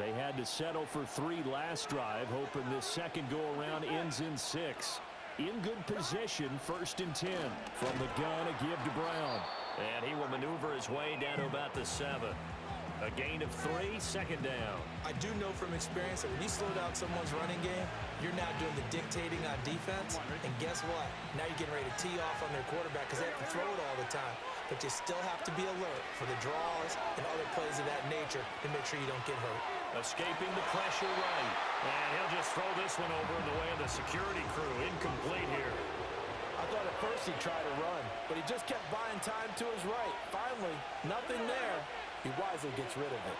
They had to settle for 3 last drive, hoping this second go-around ends in 6. In good position, 1st and 10. From the gun, a give to Brown. And he will maneuver his way down to about the 7. A gain of 3, 2nd down. I do know from experience that when you slow down someone's running game, you're now doing the dictating on defense. And guess what? Now you're getting ready to tee off on their quarterback because they have to throw it all the time. But you still have to be alert for the draws and other plays of that nature to make sure you don't get hurt. Escaping the pressure right. And he'll just throw this one over in the way of the security crew. Incomplete here. I thought at first he'd try to run, but he just kept buying time to his right. Finally, nothing there. He wisely gets rid of it.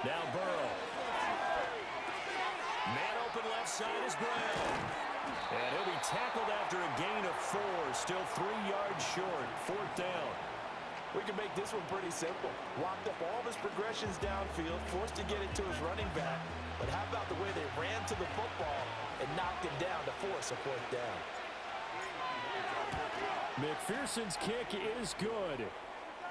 Now Burrow. Man open left side is Brown. And he'll be tackled after a gain of 4. Still 3 yards short. 4th down. We can make this one pretty simple. Locked up all of his progressions downfield, forced to get it to his running back. But how about the way they ran to the football and knocked him down to force a 4th down? McPherson's kick is good.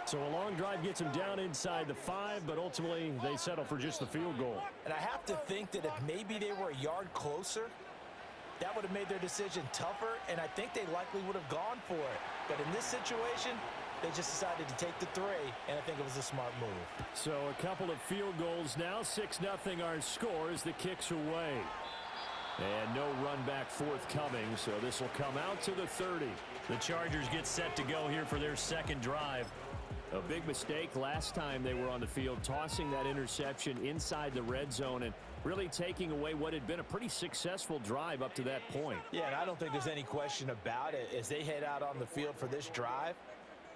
So a long drive gets him down inside the 5, but ultimately they settle for just the field goal. And I have to think that if maybe they were a yard closer, that would have made their decision tougher, and I think they likely would have gone for it. But in this situation, they just decided to take the 3, and I think it was a smart move. So a couple of field goals now. 6-0 our score as the kick's away. And no run back forthcoming, so this will come out to the 30. The Chargers get set to go here for their 2nd drive. A big mistake last time they were on the field, tossing that interception inside the red zone and really taking away what had been a pretty successful drive up to that point. Yeah, and I don't think there's any question about it. As they head out on the field for this drive,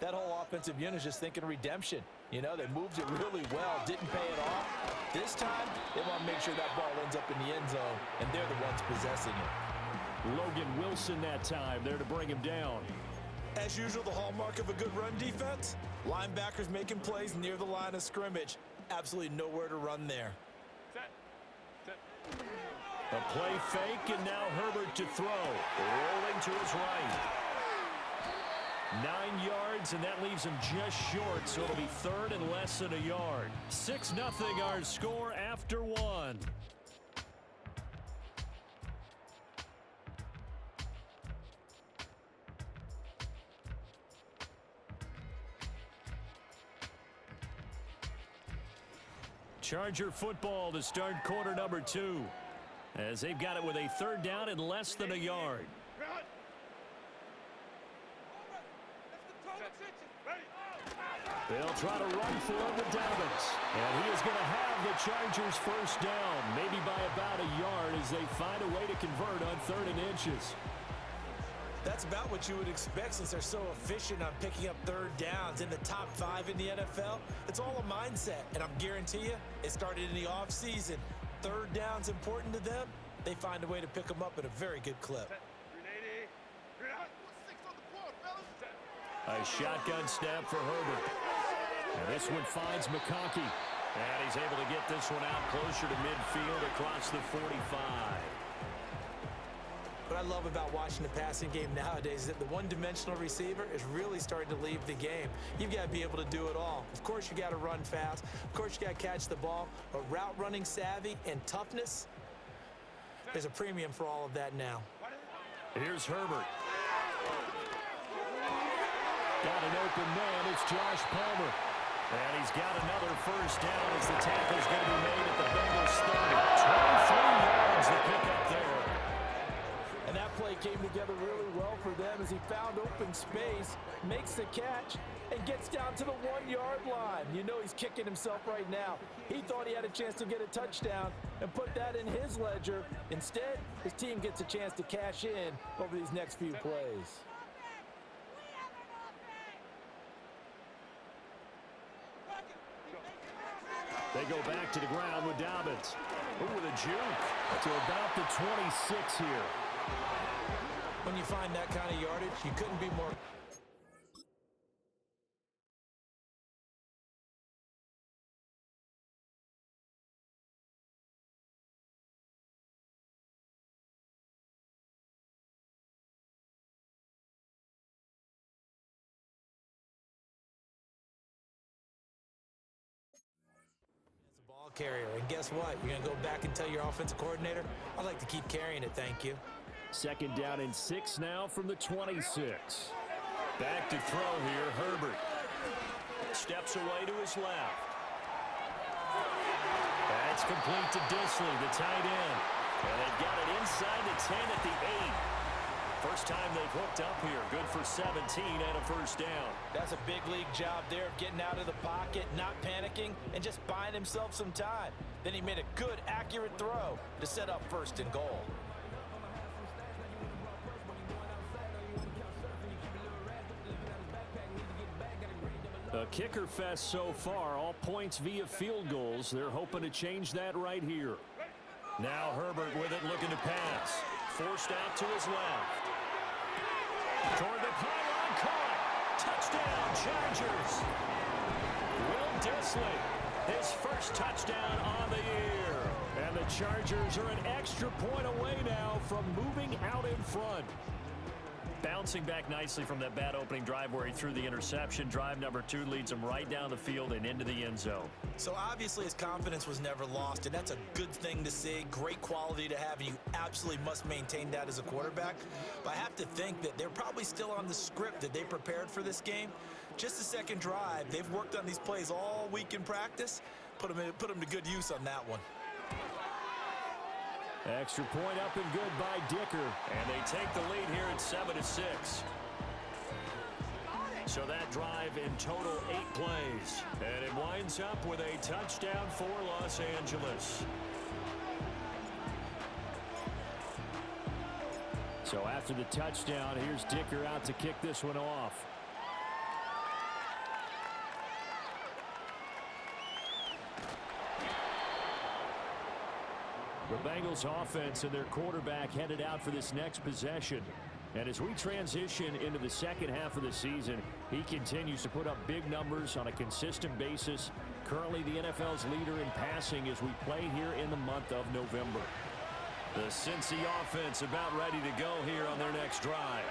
that whole offensive unit is just thinking redemption. You know, they moved it really well, didn't pay it off. This time, they want to make sure that ball ends up in the end zone, and they're the ones possessing it. Logan Wilson that time there to bring him down. As usual, the hallmark of a good run defense, linebackers making plays near the line of scrimmage. Absolutely nowhere to run there. A play fake, and now Herbert to throw. Rolling to his right. 9 yards, and that leaves him just short, so it'll be 3rd and less than a yard. 6-0 our score after 1. Charger football to start quarter number 2, as they've got it with a 3rd down and less than a yard. They'll try to run for it with Dobbins. And he is going to have the Chargers 1st down, maybe by about a yard as they find a way to convert on 3rd and inches. That's about what you would expect since they're so efficient on picking up 3rd downs in the top 5 in the NFL. It's all a mindset, and I'm guarantee you it started in the offseason. 3rd down's important to them. They find a way to pick them up at a very good clip. A shotgun snap for Herbert. And this one finds McConkey. And he's able to get this one out closer to midfield across the 45. What I love about watching the passing game nowadays is that the one-dimensional receiver is really starting to leave the game. You've got to be able to do it all. Of course, you got to run fast. Of course, you got to catch the ball. But route running savvy and toughness, there's a premium for all of that now. Here's Herbert. Got an open man. It's Josh Palmer. And he's got another 1st down as the tackle's going to be made at the Bengals 30. 23 yards to pick up there. And that play came together really well for them as he found open space, makes the catch, and gets down to the 1-yard line. You know he's kicking himself right now. He thought he had a chance to get a touchdown and put that in his ledger. Instead, his team gets a chance to cash in over these next few plays. They go back to the ground with Dobbins. Ooh, with a juke to about the 26 here. When you find that kind of yardage, you couldn't be more... carrier. And guess what? You're going to go back and tell your offensive coordinator, I'd like to keep carrying it, thank you. Second down and 6 now from the 26. Back to throw here, Herbert. Steps away to his left. That's complete to Disley, the tight end. And they've got it inside the 10 at the 8. First time they've hooked up here. Good for 17 and a first down. That's a big league job there of getting out of the pocket, not panicking, and just buying himself some time. Then he made a good, accurate throw to set up first and goal. A kicker fest so far, all points via field goals. They're hoping to change that right here. Now Herbert with it, looking to pass. Forced out to his left. Toward the pylon, caught. Touchdown, Chargers. Will Disley, his first touchdown on the year. And the Chargers are an extra point away now from moving out in front. Bouncing back nicely from that bad opening drive where he threw the interception. Drive number 2 leads him right down the field and into the end zone. So obviously his confidence was never lost, and that's a good thing to see. Great quality to have, and you absolutely must maintain that as a quarterback. But I have to think that they're probably still on the script that they prepared for this game. Just the second drive. They've worked on these plays all week in practice. Put them to good use on that one. Extra point up and good by Dicker. And they take the lead here at 7-6. So that drive in total 8 plays. And it winds up with a touchdown for Los Angeles. So after the touchdown, here's Dicker out to kick this one off. The Bengals offense and their quarterback headed out for this next possession. And as we transition into the second half of the season, he continues to put up big numbers on a consistent basis. Currently the NFL's leader in passing as we play here in the month of November. The Cincy offense about ready to go here on their next drive.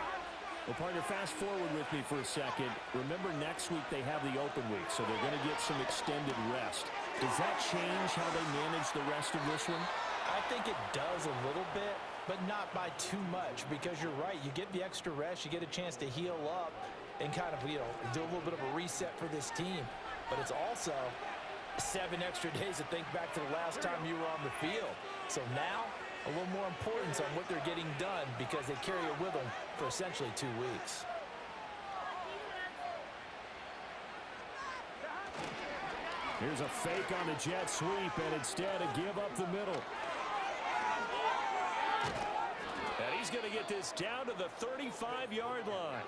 Well, partner, fast forward with me for a second. Remember, next week they have the open week, so they're going to get some extended rest. Does that change how they manage the rest of this one? I think it does a little bit, but not by too much, because you're right. You get the extra rest, you get a chance to heal up and kind of, do a little bit of a reset for this team. But it's also 7 extra days to think back to the last time you were on the field. So now, a little more importance on what they're getting done because they carry it with them for essentially 2 weeks. Here's a fake on the jet sweep, and instead a give up the middle. And he's going to get this down to the 35-yard line.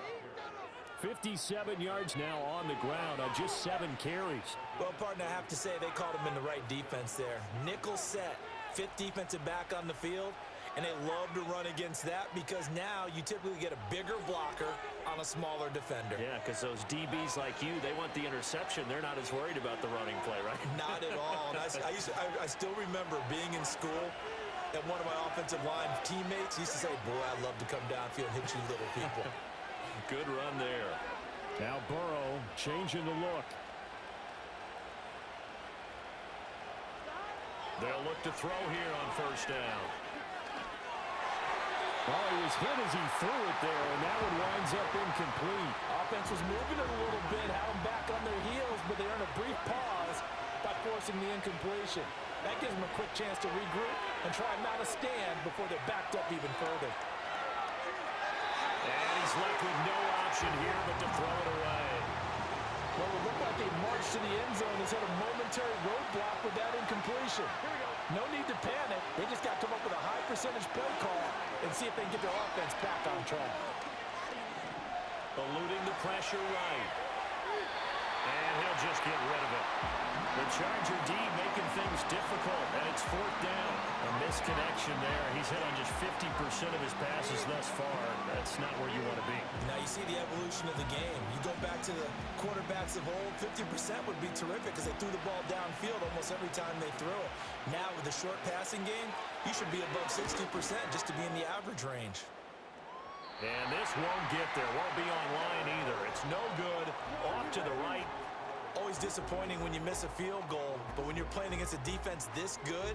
57 yards now on the ground on just 7 carries. Well, partner, I have to say they called him in the right defense there. Nickel set, 5th defensive back on the field, and they love to run against that because now you typically get a bigger blocker on a smaller defender. Yeah, because those DBs like you, they want the interception. They're not as worried about the running play, right? Not at all. And I still remember being in school, and one of my offensive line teammates used to say, boy, I'd love to come downfield and hit you little people. Good run there. Now Burrow changing the look. They'll look to throw here on first down. Oh, he was hit as he threw it there, and that one winds up incomplete. Offense was moving it a little bit, had them back on their heels, but they earned a brief pause by forcing the incompletion. That gives them a quick chance to regroup and try and mount a stand before they're backed up even further. And he's left with no option here but to throw it away. Well, it looked like they marched to the end zone and hit a momentary roadblock with that incompletion. No need to panic. They just got to come up with a high percentage play call and see if they can get their offense back on track. Eluding the pressure right. And he'll just get rid of it. The Charger D making things difficult, and it's 4th down. A misconnection there. He's hit on just 50% of his passes thus far. That's not where you want to be. Now you see the evolution of the game. You go back to the quarterbacks of old, 50% would be terrific because they threw the ball downfield almost every time they threw it. Now with the short passing game, you should be above 60% just to be in the average range. And this won't get there. Won't be on line either. It's no good. Off to the right. Always always disappointing when you miss a field goal, but when you're playing against a defense this good,